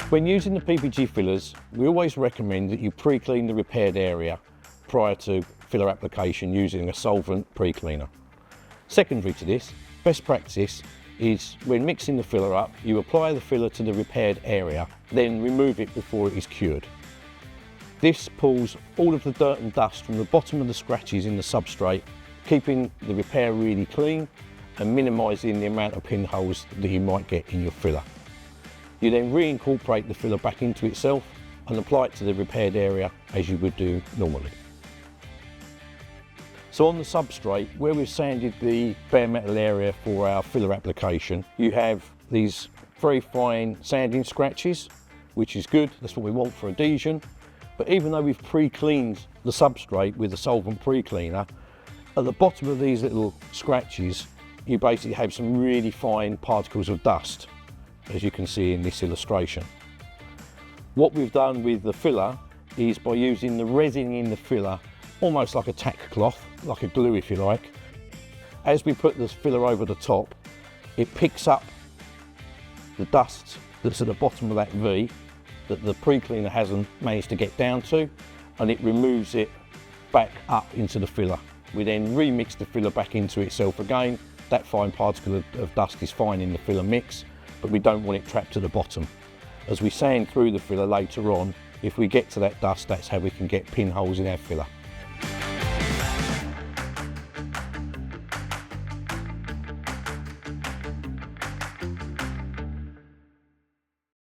When using the PPG fillers, we always recommend that you pre-clean the repaired area prior to filler application using a solvent pre-cleaner. Secondary to this, best practice is when mixing the filler up, you apply the filler to the repaired area, then remove it before it is cured. This pulls all of the dirt and dust from the bottom of the scratches in the substrate, keeping the repair really clean and minimising the amount of pinholes that you might get in your filler. You then reincorporate the filler back into itself and apply it to the repaired area as you would do normally. So on the substrate, where we've sanded the bare metal area for our filler application, you have these very fine sanding scratches, which is good, that's what we want for adhesion. But even though we've pre-cleaned the substrate with the solvent pre-cleaner, at the bottom of these little scratches, you basically have some really fine particles of dust, as you can see in this illustration. What we've done with the filler is by using the resin in the filler, almost like a tack cloth, like a glue if you like. As we put this filler over the top, it picks up the dust that's at the bottom of that V that the pre-cleaner hasn't managed to get down to, and it removes it back up into the filler. We then remix the filler back into itself again. That fine particle of dust is fine in the filler mix, but we don't want it trapped to the bottom. As we sand through the filler later on, if we get to that dust, that's how we can get pinholes in our filler.